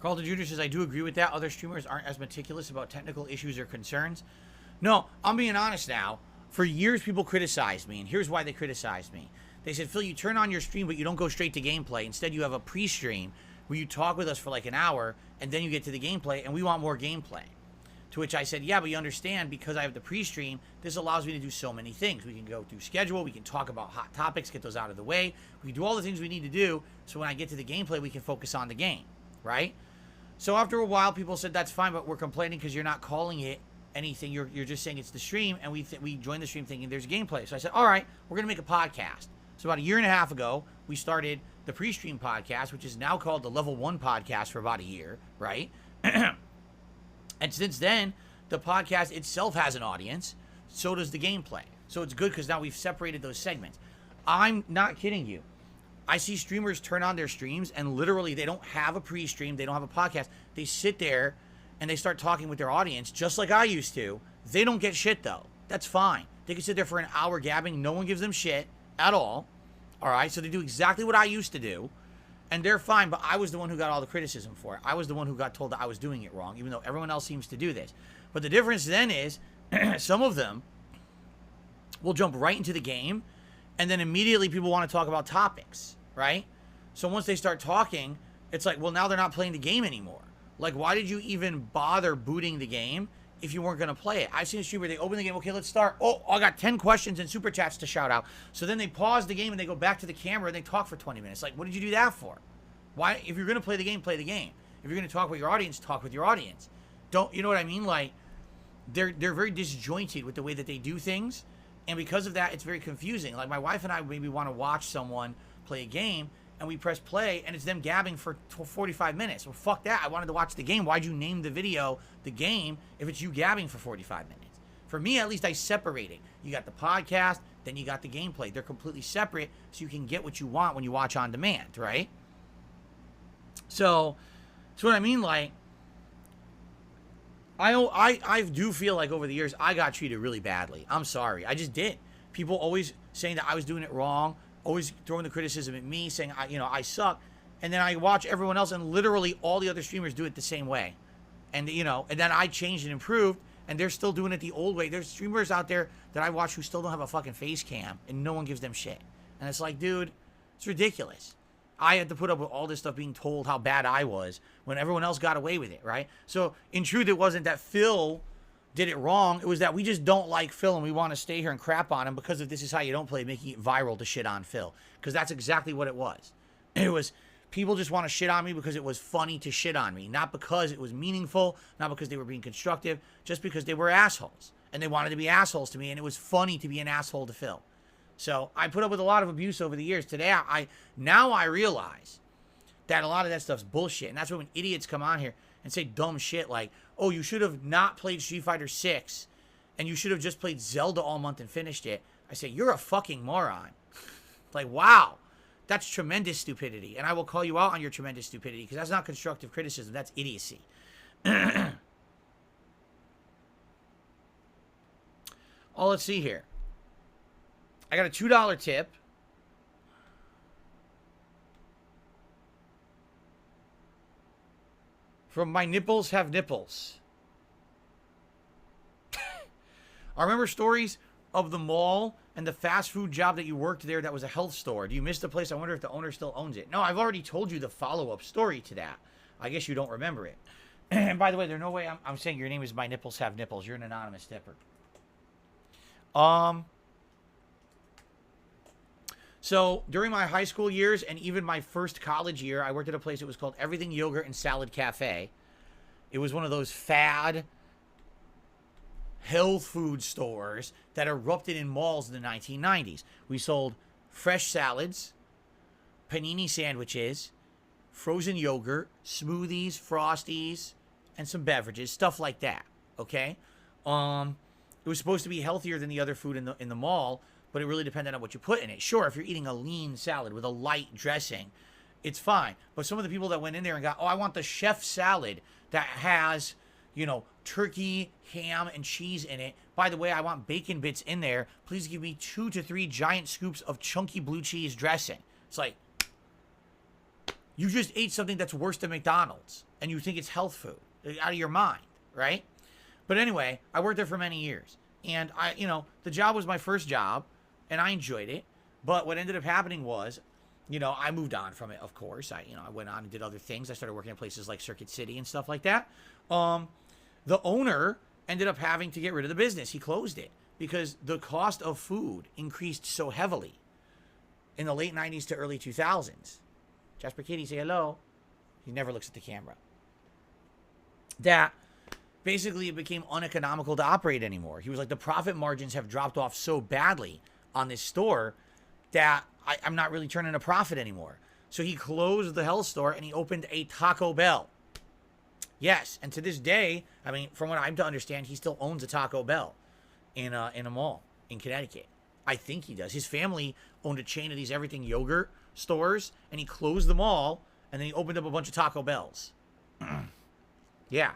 Carlton Jr. says, I do agree with that. Other streamers aren't as meticulous about technical issues or concerns. No, I'm being honest now. For years, people criticized me, and here's why they criticized me. They said, Phil, you turn on your stream, but you don't go straight to gameplay. Instead, you have a pre-stream where you talk with us for like an hour, and then you get to the gameplay, and we want more gameplay. To which I said, yeah, but you understand, because I have the pre-stream, this allows me to do so many things. We can go through schedule, we can talk about hot topics, get those out of the way. We can do all the things we need to do, so when I get to the gameplay, we can focus on the game, right? So after a while, people said, that's fine, but we're complaining because you're not calling it anything. You're just saying it's the stream, and we joined the stream thinking there's gameplay. So I said, all right, we're going to make a podcast. So about a year and a half ago, we started the pre-stream podcast, which is now called the Level 1 podcast for about a year, right? And since then, the podcast itself has an audience. So does the gameplay. So it's good because now we've separated those segments. I'm not kidding you. I see streamers turn on their streams and literally they don't have a pre-stream. They don't have a podcast. They sit there and they start talking with their audience just like I used to. They don't get shit though. That's fine. They can sit there for an hour gabbing. No one gives them shit at all. All right. So they do exactly what I used to do. And they're fine, but I was the one who got all the criticism for it. I was the one who got told that I was doing it wrong, even though everyone else seems to do this. But the difference then is some of them will jump right into the game, and then immediately people want to talk about topics, right? So once they start talking, it's like, well, now they're not playing the game anymore. Like, why did you even bother booting the game if you weren't going to play it? I've seen a streamer, they open the game, okay, let's start. Oh, I got 10 questions and super chats to shout out. So then they pause the game and they go back to the camera and they talk for 20 minutes. Like, what did you do that for? Why? If you're going to play the game, play the game. If you're going to talk with your audience, talk with your audience. Don't, you know what I mean? Like, they're very disjointed with the way that they do things. And because of that, it's very confusing. Like, my wife and I maybe want to watch someone play a game, and we press play, and it's them gabbing for 45 minutes. Well, fuck that. I wanted to watch the game. Why'd you name the video the game if it's you gabbing for 45 minutes? For me, at least, I separate it. You got the podcast, then you got the gameplay. They're completely separate, so you can get what you want when you watch on demand, right? So, that's what I mean. Like, I do feel like over the years, I got treated really badly. I'm sorry. I just did. People always saying that I was doing it wrong, always throwing the criticism at me, saying, I suck. And then I watch everyone else, and literally all the other streamers do it the same way. And, and then I changed and improved, and they're still doing it the old way. There's streamers out there that I watch who still don't have a fucking face cam, and no one gives them shit. And it's like, dude, it's ridiculous. I had to put up with all this stuff being told how bad I was when everyone else got away with it, right? So, in truth, it wasn't that Phil did it wrong. It was that we just don't like Phil and we want to stay here and crap on him because of This Is How You Don't Play, making it viral to shit on Phil. Because that's exactly what it was. It was, people just want to shit on me because it was funny to shit on me. Not because it was meaningful, not because they were being constructive, just because they were assholes. And they wanted to be assholes to me, and it was funny to be an asshole to Phil. So I put up with a lot of abuse over the years. Today, now I realize that a lot of that stuff's bullshit. And that's when idiots come on here and say dumb shit like, oh, you should have not played Street Fighter 6 and you should have just played Zelda all month and finished it. I say, you're a fucking moron. Like, wow, that's tremendous stupidity. And I will call you out on your tremendous stupidity because that's not constructive criticism. That's idiocy. Oh, let's see here. I got a $2 tip. From My Nipples Have Nipples. I remember stories of the mall and the fast food job that you worked there that was a health store. Do you miss the place? I wonder if the owner still owns it. No, I've already told you the follow-up story to that. I guess you don't remember it. And by the way, there's no way I'm saying your name is My Nipples Have Nipples. You're an anonymous tipper. So during my high school years and even my first college year, I worked at a place that was called Everything Yogurt and Salad Cafe. It was one of those fad health food stores that erupted in malls in the 1990s. We sold fresh salads, panini sandwiches, frozen yogurt, smoothies, Frosties, and some beverages, stuff like that. Okay? It was supposed to be healthier than the other food in the mall, but it really depended on what you put in it. Sure, if you're eating a lean salad with a light dressing, it's fine. But some of the people that went in there and got, oh, I want the chef salad that has, turkey, ham, and cheese in it. By the way, I want bacon bits in there. Please give me 2 to 3 giant scoops of chunky blue cheese dressing. It's like, You just ate something that's worse than McDonald's, and you think it's health food. Out of your mind, right? But anyway, I worked there for many years. And the job was my first job, and I enjoyed it. But what ended up happening was, I moved on from it, of course. I went on and did other things. I started working in places like Circuit City and stuff like that. The owner ended up having to get rid of the business. He closed it because the cost of food increased so heavily in the late 90s to early 2000s. Jasper Kitty, say hello. He never looks at the camera. That basically it became uneconomical to operate anymore. He was like, the profit margins have dropped off so badly on this store that I'm not really turning a profit anymore. So he closed the health store and he opened a Taco Bell. Yes, and to this day, I mean, from what I'm to understand, he still owns a Taco Bell in a mall in Connecticut. I think he does. His family owned a chain of these everything yogurt stores, and he closed them all, and then he opened up a bunch of Taco Bells. Yeah.